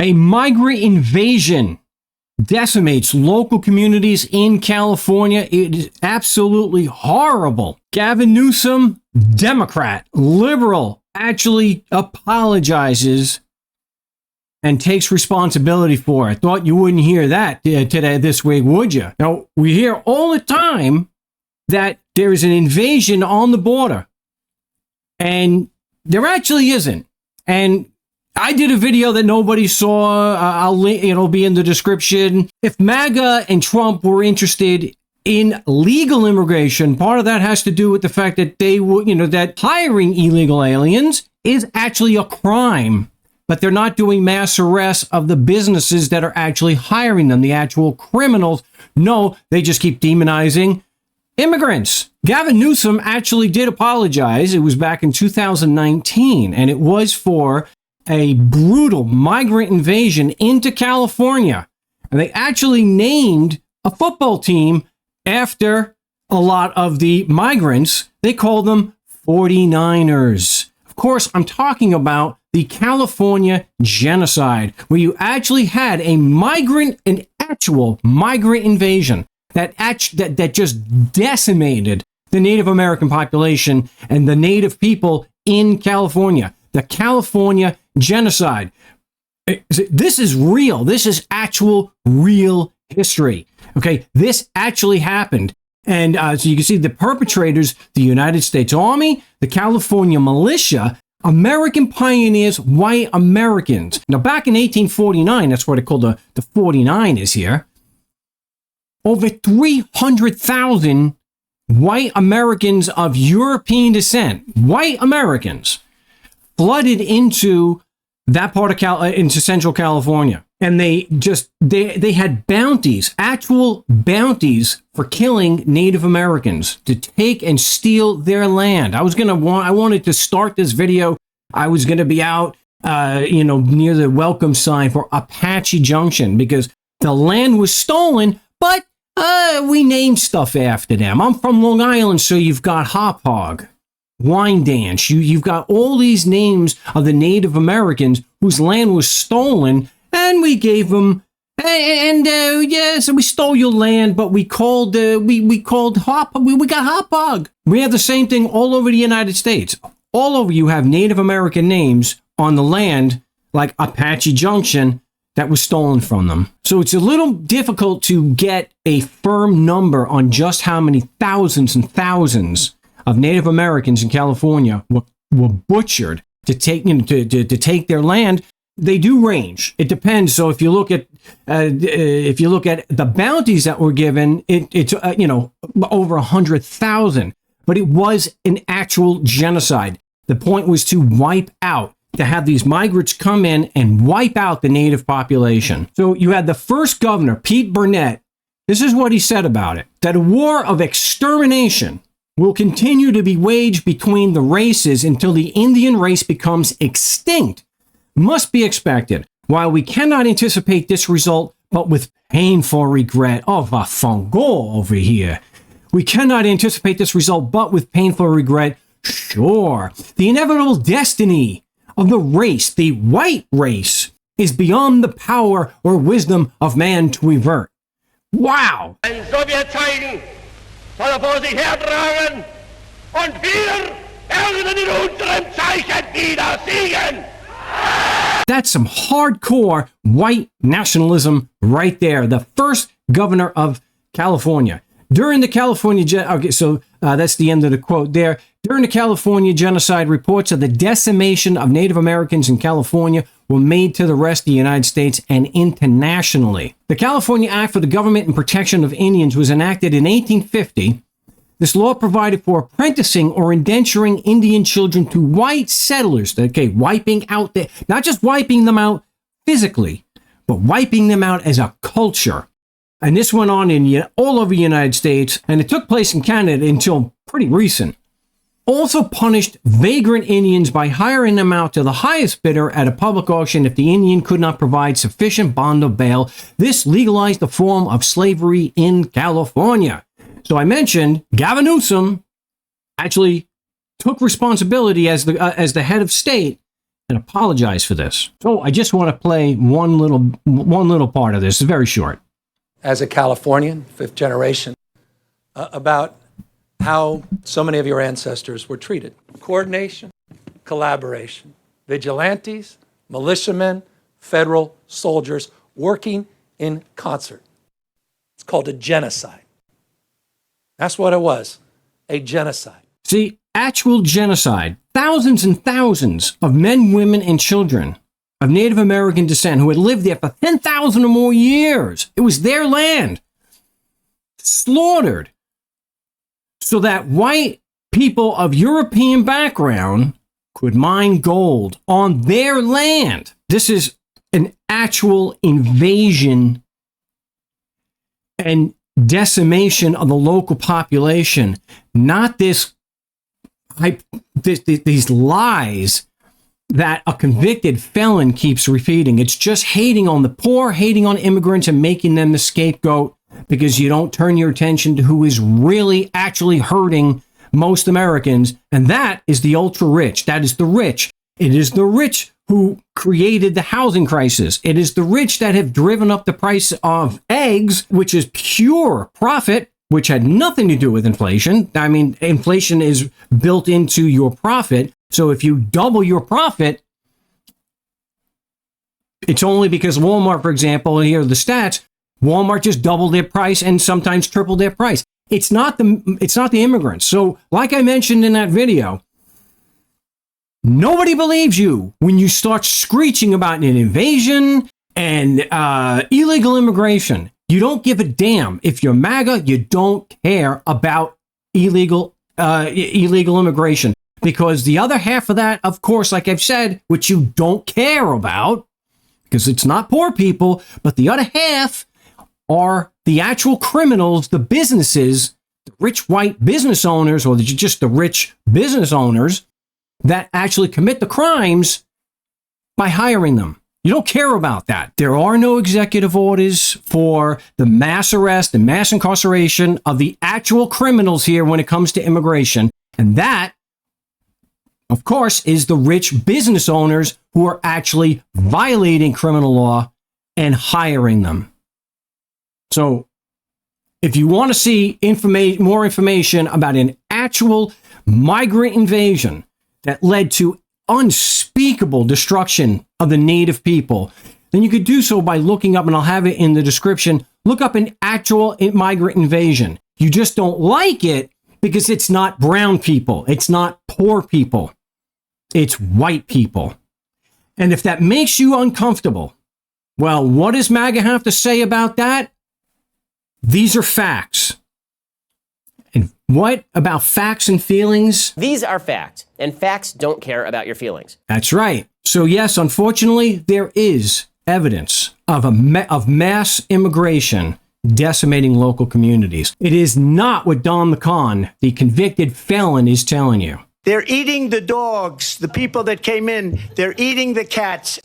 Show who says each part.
Speaker 1: A migrant invasion decimates local communities in California. It is absolutely horrible. Gavin Newsom, Democrat, liberal, actually apologizes and takes responsibility for it. Thought you wouldn't hear that today, this week, would you? Now, we hear all the time that there is an invasion on the border, and there actually isn't. And I did a video that nobody saw. I'll link, it'll be in the description. If MAGA and Trump were interested in legal immigration, part of that has to do with the fact that they would, that hiring illegal aliens is actually a crime, but they're not doing mass arrests of the businesses that are actually hiring them, the actual criminals. No, they just keep demonizing immigrants. Gavin Newsom actually did apologize. It was back in 2019, and it was for a brutal migrant invasion into California. And they actually named a football team after a lot of the migrants. They called them 49ers. Of course, I'm talking about the California genocide, where you actually had an actual migrant invasion that just decimated the Native American population and the Native people in California. The California genocide. This is real. This is actual real history. Okay, this actually happened. And so you can see the perpetrators, the United States Army, the California militia, American pioneers, white Americans. Now, back in 1849, that's what they call the 49ers here, over 300,000 white Americans of European descent, white Americans, flooded into that part of into Central California. And they had bounties, actual bounties for killing Native Americans, to take and steal their land. I wanted to start this video. I was going to be out, near the welcome sign for Apache Junction, because the land was stolen, but we named stuff after them. I'm from Long Island, so you've got Hop Hog, Wine Dance. You've got all these names of the Native Americans whose land was stolen, and we gave them. So we stole your land, but we called Hop. We got Hop Hog. We have the same thing all over the United States. All over you have Native American names on the land, like Apache Junction, that was stolen from them. So it's a little difficult to get a firm number on just how many thousands and thousands of Native Americans in California were butchered to take to take their land. They do range. It depends. So if you look at the bounties that were given, it's over 100,000. But it was an actual genocide. The point was to wipe out, to have these migrants come in and wipe out the native population. So you had the first governor, Pete Burnett. This is what he said about it: that a war of extermination will continue to be waged between the races until the Indian race becomes extinct. Must be expected. While we cannot anticipate this result, but with painful regret. Oh, va fungo over here. We cannot anticipate this result, but with painful regret. Sure, the inevitable destiny of the race, the white race, is beyond the power or wisdom of man to avert. Wow!
Speaker 2: Ein Sowjetzeichen soll vor sich hertragen und wir werden in unserem Zeichen wieder siegen!
Speaker 1: That's some hardcore white nationalism right there. The first governor of California. During the California... that's the end of the quote there. During the California genocide, reports of the decimation of Native Americans in California were made to the rest of the United States and internationally. The California Act for the Government and Protection of Indians was enacted in 1850. This law provided for apprenticing or indenturing Indian children to white settlers. Okay, wiping out not just wiping them out physically, but wiping them out as a culture. And this went on all over the United States, and it took place in Canada until pretty recent. Also punished vagrant Indians by hiring them out to the highest bidder at a public auction if the Indian could not provide sufficient bond or bail. This legalized the form of slavery in California. So I mentioned Gavin Newsom actually took responsibility as the head of state and apologize for this. So I just want to play one little part of this. It's very short.
Speaker 3: As a Californian, fifth generation, about how so many of your ancestors were treated. Coordination, collaboration, vigilantes, militiamen, federal soldiers working in concert. It's called a genocide. That's what it was, a genocide.
Speaker 1: See, actual genocide. Thousands and thousands of men, women, and children of Native American descent who had lived there for 10,000 or more years. It was their land. Slaughtered. So that white people of European background could mine gold on their land. This is an actual invasion and decimation of the local population, not these lies that a convicted felon keeps repeating. It's just hating on the poor, hating on immigrants, and making them the scapegoat because you don't turn your attention to who is really actually hurting most Americans, and that is the ultra rich. That is the rich. It is the rich who created the housing crisis. It is the rich that have driven up the price of eggs, which is pure profit, which had nothing to do with inflation. I mean, inflation is built into your profit. So if you double your profit, it's only because Walmart, for example, here are the stats, Walmart just doubled their price and sometimes tripled their price. It's not the immigrants. So like I mentioned in that video, nobody believes you when you start screeching about an invasion and illegal immigration. You don't give a damn. If you're MAGA, you don't care about illegal immigration. Because the other half of that, of course, like I've said, which you don't care about, because it's not poor people, but the other half are the actual criminals, the businesses, the rich white business owners, or just the rich business owners that actually commit the crimes by hiring them. You don't care about that. There are no executive orders for the mass arrest and mass incarceration of the actual criminals here when it comes to immigration. And that, of course, is the rich business owners who are actually violating criminal law and hiring them. So if you want to see more information about an actual migrant invasion that led to unspeakable destruction of the native people, then you could do so by looking up, and I'll have it in the description, look up an actual migrant invasion. You just don't like it because it's not brown people. It's not poor people. It's white people. And if that makes you uncomfortable, well, what does MAGA have to say about that? These are facts. And what about facts and feelings?
Speaker 4: These are facts, and facts don't care about your feelings.
Speaker 1: That's right. So yes, unfortunately, there is evidence of mass immigration decimating local communities. It is not what Don McCon, the convicted felon, is telling you.
Speaker 5: They're eating the dogs, the people that came in. They're eating the cats.